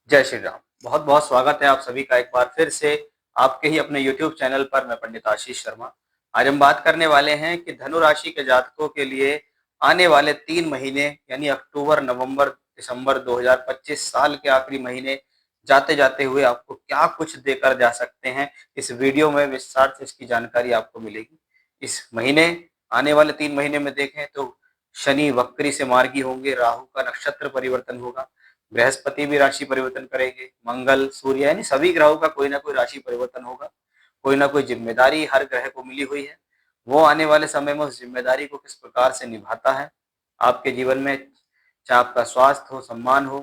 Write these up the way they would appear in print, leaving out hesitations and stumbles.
जय श्री राम। बहुत बहुत स्वागत है आप सभी का एक बार फिर से आपके ही अपने YouTube चैनल पर। मैं पंडित आशीष शर्मा। आज हम बात करने वाले हैं कि धनु राशि के जातकों के लिए आने वाले 3 महीने यानी अक्टूबर, नवंबर, दिसंबर 2025 साल के आखिरी महीने जाते जाते हुए आपको क्या कुछ देकर जा सकते हैं। इस वीडियो में विस्तार से इसकी जानकारी आपको मिलेगी। इस महीने आने वाले 3 महीने में देखें तो शनि वक्री से मार्गी होंगे, राहु का नक्षत्र परिवर्तन होगा, बृहस्पति भी राशि परिवर्तन करेंगे, मंगल, सूर्य यानी सभी ग्रहों का कोई ना कोई राशि परिवर्तन होगा। कोई ना कोई जिम्मेदारी हर ग्रह को मिली हुई है। वो आने वाले समय में उस जिम्मेदारी को किस प्रकार से निभाता है आपके जीवन में, चाहे आपका स्वास्थ्य हो, सम्मान हो,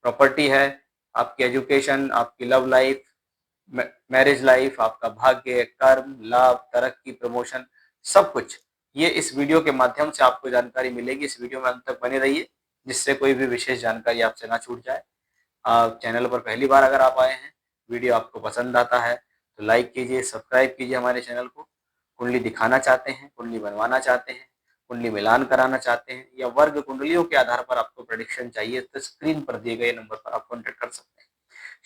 प्रॉपर्टी है, आपकी एजुकेशन, आपकी लव लाइफ, मैरिज लाइफ, आपका भाग्य, कर्म, लाभ, तरक्की, प्रमोशन, सब कुछ ये इस वीडियो के माध्यम से आपको जानकारी मिलेगी। इस वीडियो में अंत तक बने रहिए जिससे कोई भी विशेष जानकारी आपसे ना छूट जाए। आप चैनल पर पहली बार अगर आप आए हैं, वीडियो आपको पसंद आता है तो लाइक कीजिए, सब्सक्राइब कीजिए हमारे चैनल को। कुंडली दिखाना चाहते हैं, कुंडली बनवाना चाहते हैं, कुंडली मिलान कराना चाहते हैं या वर्ग कुंडलियों के आधार पर आपको प्रेडिक्शन चाहिए तो स्क्रीन पर दिए गए नंबर पर आप कॉन्टेक्ट कर सकते हैं।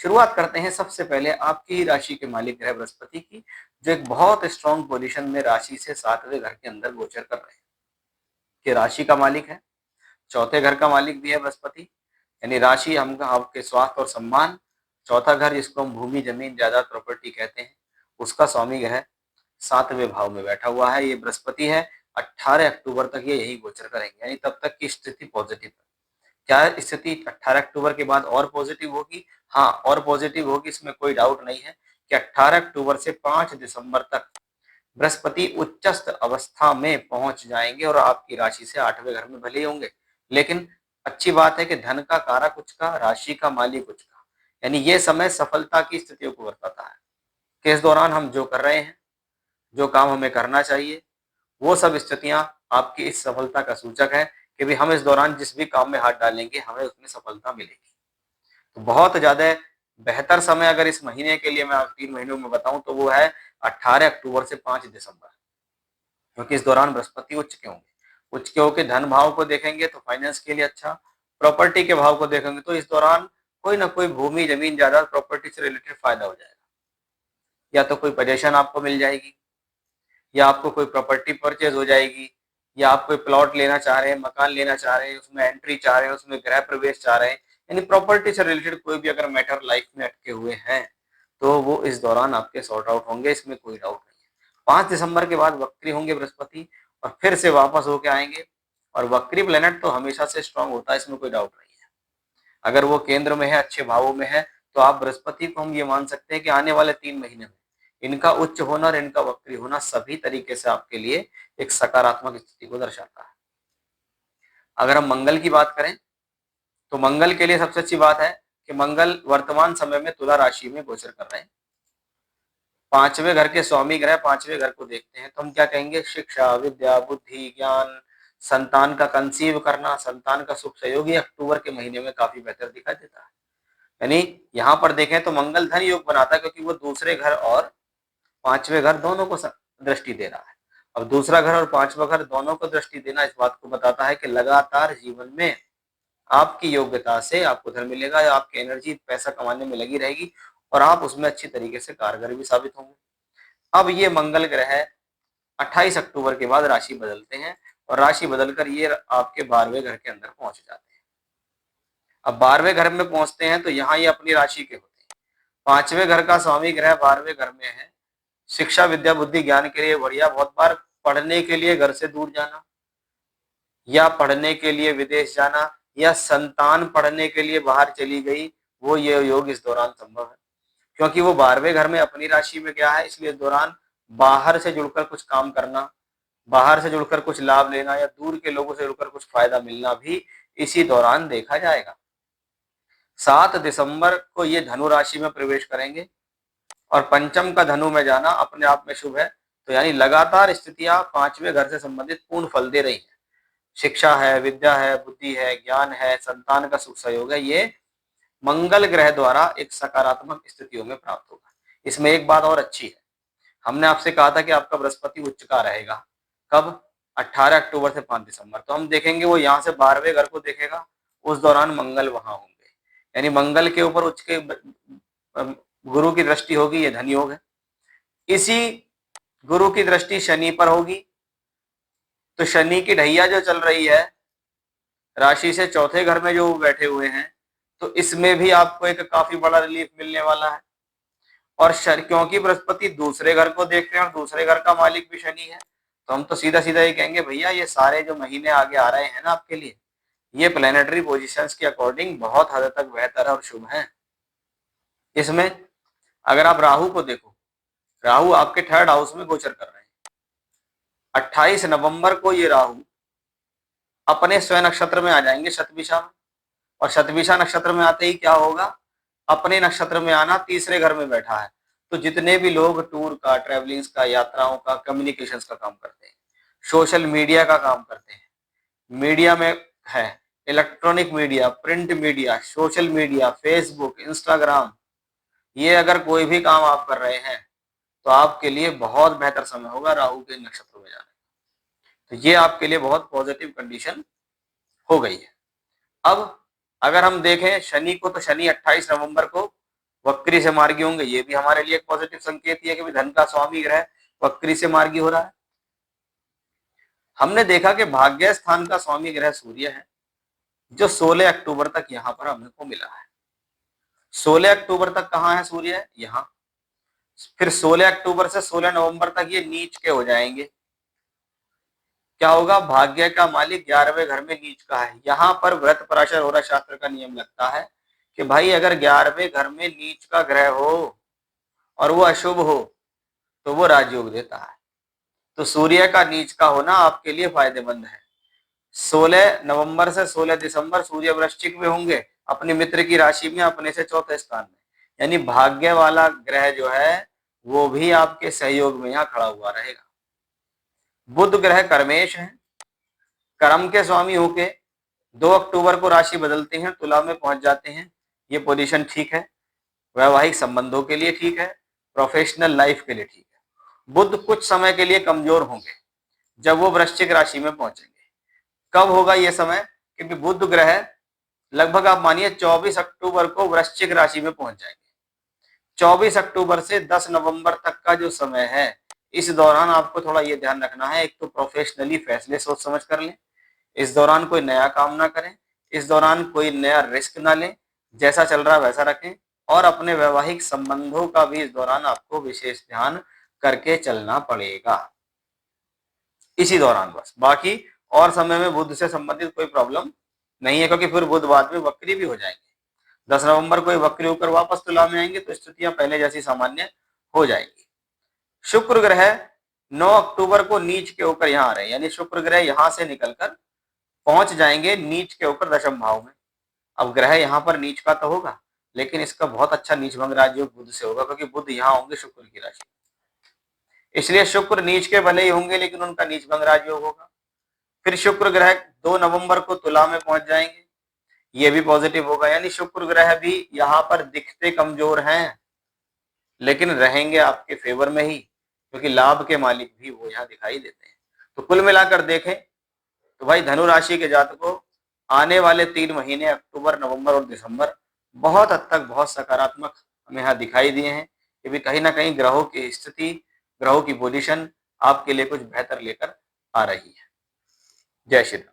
शुरुआत करते हैं सबसे पहले आपकी ही राशि के मालिक ग्रह बृहस्पति की, जो एक बहुत स्ट्रॉन्ग पोजीशन में राशि से 7वें घर के अंदर गोचर कर रहे हैं। कि राशि का मालिक है, चौथे घर का मालिक भी है बृहस्पति, यानी राशि हम आपके स्वास्थ्य और सम्मान, चौथा घर जिसको हम भूमि, जमीन, जायदाद, प्रॉपर्टी कहते हैं, उसका स्वामी ग्रह 7वें भाव में बैठा हुआ है। ये बृहस्पति है। 18 अक्टूबर तक ये यही गोचर करेंगे, यानी तब तक की स्थिति पॉजिटिव है। क्या स्थिति 18 अक्टूबर के बाद और पॉजिटिव होगी? हाँ, और पॉजिटिव होगी, इसमें कोई डाउट नहीं है कि 18 अक्टूबर से 5 दिसंबर तक बृहस्पति उच्चस्थ अवस्था में पहुंच जाएंगे और आपकी राशि से 8वें घर में भले ही होंगे, लेकिन अच्छी बात है कि धन का कारक उच्च का, राशि का मालिक उच्च का, यानी ये समय सफलता की स्थितियों को बताता है कि इस दौरान हम जो कर रहे हैं, जो काम हमें करना चाहिए, वो सब स्थितियां आपकी इस सफलता का सूचक है कि भी हम इस दौरान जिस भी काम में हाथ डालेंगे हमें उसमें सफलता मिलेगी। तो बहुत ज्यादा बेहतर समय अगर इस महीने के लिए मैं 3 महीनों में बताऊं तो वो है 18 अक्टूबर से 5 दिसंबर, क्योंकि इस दौरान बृहस्पति उच्च के होंगे। उच्च के होकर धन भाव को देखेंगे तो फाइनेंस के लिए अच्छा, प्रॉपर्टी के भाव को देखेंगे तो इस दौरान कोई ना कोई भूमि, जमीन, जायदाद, प्रॉपर्टी से रिलेटेड फायदा हो जाएगा। या तो कोई पोजीशन आपको मिल जाएगी, या आपको कोई प्रॉपर्टी परचेज हो जाएगी, या आप कोई प्लॉट लेना चाह रहे हैं, मकान लेना चाह रहे हैं, उसमें एंट्री चाह रहे हैं, उसमें गृह प्रवेश चाह रहे हैं, यानी प्रॉपर्टी से रिलेटेड कोई भी अगर मैटर लाइफ में अटके हुए हैं तो वो इस दौरान आपके सॉर्ट आउट होंगे, इसमें कोई डाउट नहीं है। 5 दिसंबर के बाद वक्री होंगे बृहस्पति और फिर से वापस होके आएंगे, और वक्री प्लेनेट तो हमेशा से स्ट्रांग होता है, इसमें कोई डाउट नहीं है। अगर वो केंद्र में है, अच्छे भावों में है, तो आप बृहस्पति को हम ये मान सकते हैं कि आने वाले 3 महीने में इनका उच्च होना और इनका वक्री होना सभी तरीके से आपके लिए एक सकारात्मक स्थिति को दर्शाता है। अगर हम मंगल की बात करें तो मंगल के लिए सबसे अच्छी बात है कि मंगल वर्तमान समय में तुला राशि में गोचर कर रहे हैं। 5वें घर के स्वामी ग्रह 5वें घर को देखते हैं तो हम क्या कहेंगे? शिक्षा, विद्या, बुद्धि, ज्ञान, संतान का कंसीव करना, संतान का सुख सहयोग, ये अक्टूबर के महीने में काफी बेहतर दिखाई देता है। यानी यहाँ पर देखें तो मंगल धन योग बनाता है, क्योंकि वो दूसरे घर और 5वें घर दोनों को दृष्टि दे रहा है। अब दूसरा घर और 5वां घर दोनों को दृष्टि देना इस बात को बताता है कि लगातार जीवन में आपकी योग्यता से आपको धन मिलेगा, या आपकी एनर्जी पैसा कमाने में लगी रहेगी और आप उसमें अच्छी तरीके से कारगर भी साबित होंगे। अब ये मंगल ग्रह 28 अक्टूबर के बाद राशि बदलते हैं और राशि बदलकर ये आपके 12वें घर के अंदर पहुंच जाते हैं। अब 12वें घर में पहुंचते हैं तो यहाँ ये अपनी राशि के होते हैं। 5वें घर का स्वामी ग्रह 12वें घर में है। शिक्षा, विद्या, बुद्धि, ज्ञान के लिए बढ़िया। बहुत बार पढ़ने के लिए घर से दूर जाना, या पढ़ने के लिए विदेश जाना, या संतान पढ़ने के लिए बाहर चली गई, वो ये योग इस दौरान संभव है, क्योंकि वो 12वें घर में अपनी राशि में गया है। इसलिए इस दौरान बाहर से जुड़कर कुछ काम करना, बाहर से जुड़कर कुछ लाभ लेना, या दूर के लोगों से जुड़कर कुछ फायदा मिलना भी इसी दौरान देखा जाएगा। 7 दिसंबर को ये धनु राशि में प्रवेश करेंगे और पंचम का धनु में जाना अपने आप में शुभ है। तो यानी लगातार स्थितियां 5वें घर से संबंधित पूर्ण फल दे रही हैं। शिक्षा है, विद्या है, बुद्धि है, ज्ञान है, संतान का सुख सहयोग है, ये मंगल ग्रह द्वारा एक सकारात्मक स्थितियों में प्राप्त होगा। इसमें एक बात और अच्छी है, हमने आपसे कहा था कि आपका बृहस्पति उच्च का रहेगा। कब? 18 अक्टूबर से 5 दिसंबर। तो हम देखेंगे वो यहाँ से 12वें घर को देखेगा, उस दौरान मंगल वहां होंगे, यानी मंगल के ऊपर उच्च के गुरु की दृष्टि होगी, ये धन योग है। इसी गुरु की दृष्टि शनि पर होगी, तो शनि की ढैया जो चल रही है राशि से चौथे घर में जो बैठे हुए हैं, तो इसमें भी आपको एक काफी बड़ा रिलीफ मिलने वाला है। और क्योंकि बृहस्पति दूसरे घर को देख रहे हैं और दूसरे घर का मालिक भी शनि है, तो हम तो सीधा सीधा ये कहेंगे भैया ये सारे जो महीने आगे आ रहे हैं ना आपके लिए, ये प्लेनेटरी पोजीशंस के अकॉर्डिंग बहुत हद तक बेहतर और शुभ है। इसमें अगर आप राहु को देखो, राहु आपके 3rd हाउस में गोचर कर रहे हैं। 28 नवंबर को ये राहु अपने स्वयं नक्षत्र में आ जाएंगे शतभिषा में, और शतभिषा नक्षत्र में आते ही क्या होगा, अपने नक्षत्र में आना, तीसरे घर में बैठा है। तो जितने भी लोग टूर का, ट्रेवलिंग्स का, यात्राओं का, कम्युनिकेशंस का काम करते हैं, सोशल मीडिया का काम करते हैं, मीडिया में है, electronic media, print media, social media, Facebook, Instagram, ये अगर कोई भी काम आप कर रहे हैं तो आपके लिए बहुत बेहतर समय होगा राहु के नक्षत्र में जाने। तो ये आपके लिए बहुत पॉजिटिव कंडीशन हो गई है। अब अगर हम देखें शनि को, तो शनि 28 नवंबर को वक्री से मार्गी होंगे। ये भी हमारे लिए एक पॉजिटिव संकेत ही है कि धन का स्वामी ग्रह वक्री से मार्गी हो रहा है। हमने देखा कि भाग्य स्थान का स्वामी ग्रह सूर्य है, जो 16 अक्टूबर तक यहाँ पर हमको मिला है। 16 अक्टूबर तक कहाँ है सूर्य? यहाँ। फिर 16 अक्टूबर से 16 नवंबर तक ये नीच के हो जाएंगे। क्या होगा? भाग्य का मालिक 11वें घर में नीच का है। यहाँ पर व्रत पराशर होरा शास्त्र का नियम लगता है कि भाई अगर 11वें घर में नीच का ग्रह हो और वो अशुभ हो तो वो राजयोग देता है। तो सूर्य का नीच का होना आपके लिए फायदेमंद है। 16 नवंबर से 16 दिसंबर सूर्य वृश्चिक में होंगे, अपने मित्र की राशि में, अपने से चौथे स्थान में। यानी भाग्य वाला ग्रह जो है वो भी आपके सहयोग में यहाँ खड़ा हुआ रहेगा। बुध ग्रह कर्मेश है, कर्म के स्वामी होके 2 अक्टूबर को राशि बदलते हैं, तुला में पहुंच जाते हैं। ये पोजीशन ठीक है, वैवाहिक संबंधों के लिए ठीक है, प्रोफेशनल लाइफ के लिए ठीक है। बुध कुछ समय के लिए कमजोर होंगे जब वो वृश्चिक राशि में पहुंचेंगे। कब होगा ये समय? क्योंकि बुध ग्रह लगभग आप मानिए 24 अक्टूबर को वृश्चिक राशि में पहुंच जाएंगे। 24 अक्टूबर से 10 नवंबर तक का जो समय है, इस दौरान आपको थोड़ा ये ध्यान रखना है, एक तो प्रोफेशनली फैसले सोच समझ कर लें, इस दौरान कोई नया काम ना करें, इस दौरान कोई नया रिस्क ना लें, जैसा चल रहा है वैसा रखें, और अपने वैवाहिक संबंधों का भी इस दौरान आपको विशेष ध्यान करके चलना पड़ेगा इसी दौरान बस। बाकी और समय में बुध से संबंधित कोई प्रॉब्लम नहीं है, क्योंकि फिर बुध बाद में वक्री भी हो जाएंगे। 10 नवंबर को वक्री होकर वापस तुला में आएंगे तो स्थितियां पहले जैसी सामान्य हो जाएंगी। शुक्र ग्रह 9 अक्टूबर को नीच के होकर यहाँ आ रहे हैं, यानी शुक्र ग्रह यहाँ से निकलकर पहुंच जाएंगे नीच के होकर दशम भाव में। अब ग्रह यहाँ पर नीच का तो होगा, लेकिन इसका बहुत अच्छा नीच भंग राजयोग बुध से होगा, क्योंकि बुध यहाँ होंगे शुक्र की राशि। इसलिए शुक्र नीच के भले ही होंगे लेकिन उनका नीच भंग राजयोग होगा। फिर शुक्र ग्रह 2 नवंबर को तुला में पहुंच जाएंगे, ये भी पॉजिटिव होगा। यानी शुक्र ग्रह भी यहाँ पर दिखते कमजोर हैं लेकिन रहेंगे आपके फेवर में ही, क्योंकि लाभ के मालिक भी वो यहाँ दिखाई देते हैं। तो कुल मिलाकर देखें तो भाई धनु राशि के जातकों, आने वाले 3 महीने अक्टूबर, नवंबर और दिसंबर बहुत हद तक बहुत सकारात्मक हमें यहाँ दिखाई दिए हैं। ये भी कहीं ना कहीं ग्रहों की स्थिति, ग्रहों की पोजीशन आपके लिए कुछ बेहतर लेकर आ रही है। जय श्री राम।